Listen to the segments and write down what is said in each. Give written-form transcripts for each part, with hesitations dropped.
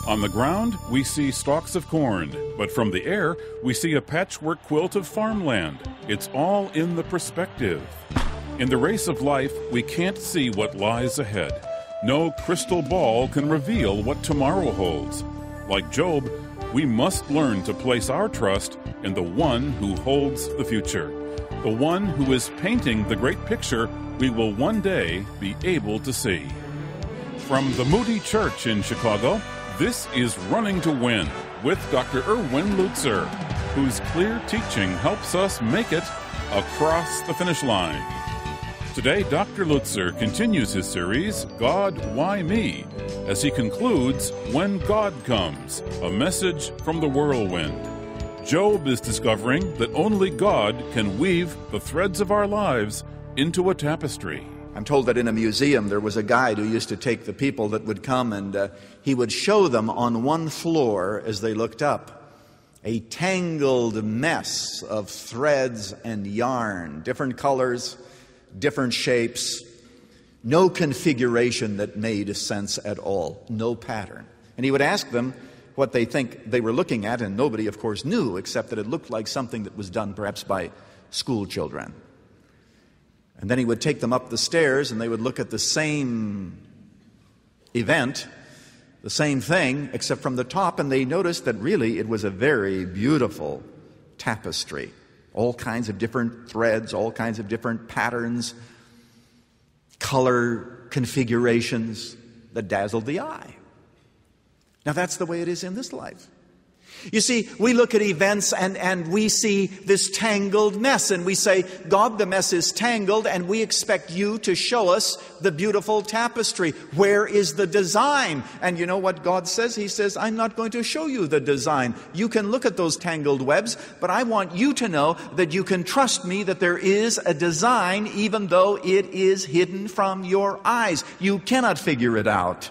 On the ground, we see stalks of corn, but from the air, we see a patchwork quilt of farmland. It's all in the perspective. In the race of life, we can't see what lies ahead. No crystal ball can reveal what tomorrow holds. Like Job, we must learn to place our trust in the one who holds the future, the one who is painting the great picture we will one day be able to see. From the Moody Church in Chicago, this is Running to Win with Dr. Erwin Lutzer, whose clear teaching helps us make it across the finish line. Today, Dr. Lutzer continues his series, God, Why Me?, as he concludes, When God Comes, a message from the whirlwind. Job is discovering that only God can weave the threads of our lives into a tapestry. I'm told that in a museum there was a guide who used to take the people that would come and he would show them on one floor as they looked up a tangled mess of threads and yarn, different colors, different shapes, no configuration that made sense at all, no pattern. And he would ask them what they think they were looking at, and nobody, of course, knew except that it looked like something that was done perhaps by school children. And then he would take them up the stairs and they would look at the same event, the same thing, except from the top, and they noticed that really it was a very beautiful tapestry. All kinds of different threads, all kinds of different patterns, color configurations that dazzled the eye. Now that's the way it is in this life. You see, we look at events and we see this tangled mess and we say, God, the mess is tangled and we expect you to show us the beautiful tapestry. Where is the design? And you know what God says? He says, I'm not going to show you the design. You can look at those tangled webs, but I want you to know that you can trust me that there is a design even though it is hidden from your eyes. You cannot figure it out.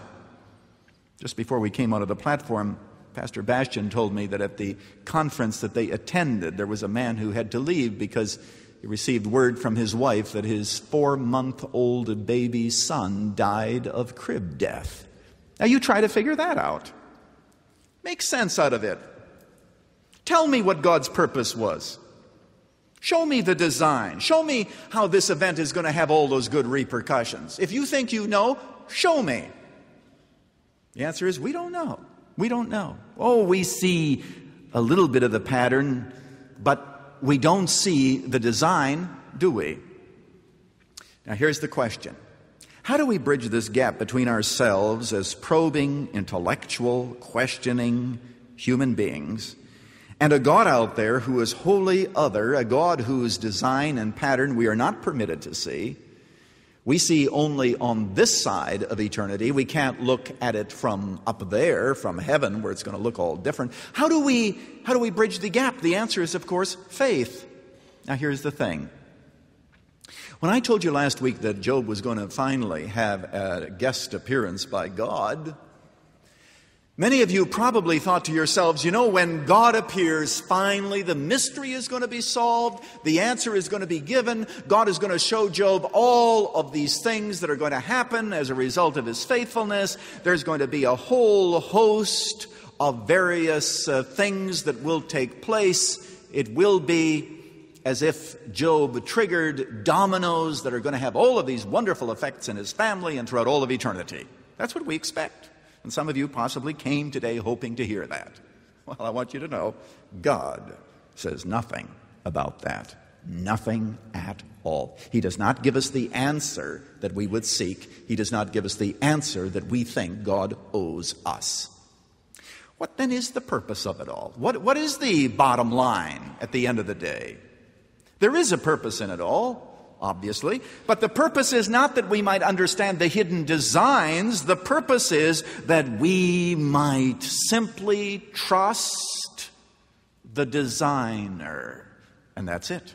Just before we came onto the platform, Pastor Bastian told me that at the conference that they attended, there was a man who had to leave because he received word from his wife that his 4-month-old baby son died of crib death. Now you try to figure that out. Make sense out of it. Tell me what God's purpose was. Show me the design. Show me how this event is going to have all those good repercussions. If you think you know, show me. The answer is we don't know. We don't know. Oh, we see a little bit of the pattern, but we don't see the design, do we? Now, here's the question. How do we bridge this gap between ourselves as probing, intellectual, questioning human beings and a God out there who is wholly other, a God whose design and pattern we are not permitted to see? We see only on this side of eternity. We can't look at it from up there, from heaven, where it's going to look all different. How do we bridge the gap? The answer is, of course, faith. Now, here's the thing. When I told you last week that Job was going to finally have a guest appearance by God, many of you probably thought to yourselves, you know, when God appears, finally the mystery is going to be solved, the answer is going to be given, God is going to show Job all of these things that are going to happen as a result of his faithfulness. There's going to be a whole host of various things that will take place. It will be as if Job triggered dominoes that are going to have all of these wonderful effects in his family and throughout all of eternity. That's what we expect. And some of you possibly came today hoping to hear that. Well, I want you to know, God says nothing about that. Nothing at all. He does not give us the answer that we would seek. He does not give us the answer that we think God owes us. What then is the purpose of it all? What is the bottom line at the end of the day? There is a purpose in it all, obviously, but the purpose is not that we might understand the hidden designs. The purpose is that we might simply trust the designer. And that's it.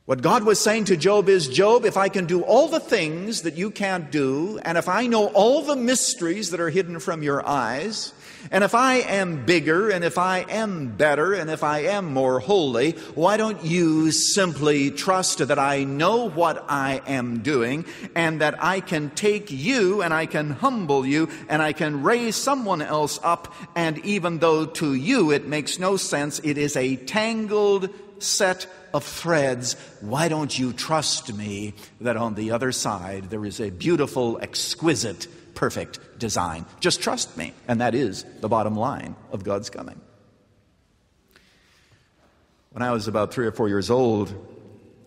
What God was saying to Job is, Job, if I can do all the things that you can't do, and if I know all the mysteries that are hidden from your eyes, and if I am bigger, and if I am better, and if I am more holy, why don't you simply trust that I know what I am doing, and that I can take you, and I can humble you, and I can raise someone else up, and even though to you it makes no sense, it is a tangled set of threads, why don't you trust me that on the other side there is a beautiful, exquisite, perfect design? Just trust me. And that is the bottom line of God's coming. When I was about 3 or 4 years old,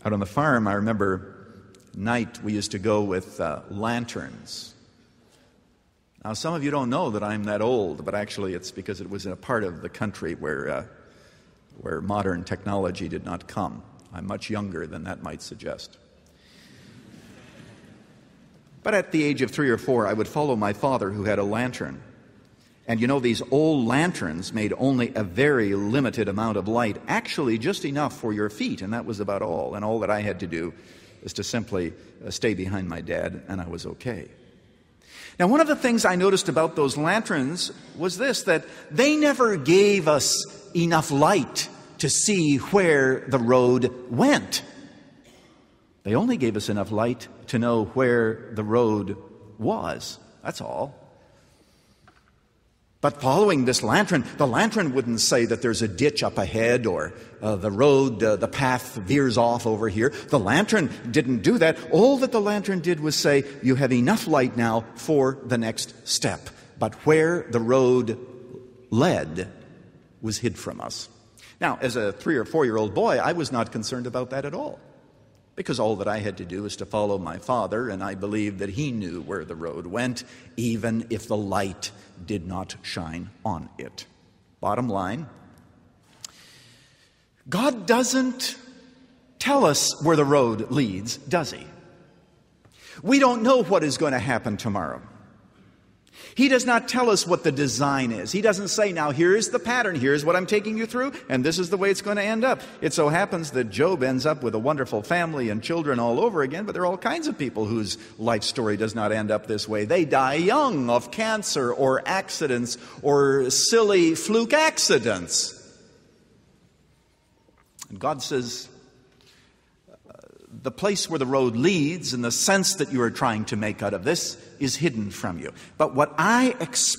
out on the farm, I remember night we used to go with lanterns. Now, some of you don't know that I'm that old, but actually it's because it was in a part of the country where modern technology did not come. I'm much younger than that might suggest. But at the age of 3 or 4, I would follow my father who had a lantern. And you know, these old lanterns made only a very limited amount of light, actually just enough for your feet, and that was about all. And all that I had to do was to simply stay behind my dad, and I was okay. Now, one of the things I noticed about those lanterns was this, that they never gave us enough light to see where the road went. They only gave us enough light to know where the road was. That's all. But following this lantern, the lantern wouldn't say that there's a ditch up ahead or the road, the path veers off over here. The lantern didn't do that. All that the lantern did was say, you have enough light now for the next step. But where the road led was hid from us. Now, as a 3 or 4-year-old boy, I was not concerned about that at all, because all that I had to do was to follow my father, and I believed that he knew where the road went, even if the light did not shine on it. Bottom line, God doesn't tell us where the road leads, does he? We don't know what is going to happen tomorrow. He does not tell us what the design is. He doesn't say, now here's the pattern, here's what I'm taking you through, and this is the way it's going to end up. It so happens that Job ends up with a wonderful family and children all over again, but there are all kinds of people whose life story does not end up this way. They die young of cancer or accidents or silly fluke accidents. And God says, the place where the road leads and the sense that you are trying to make out of this is hidden from you. But what I expect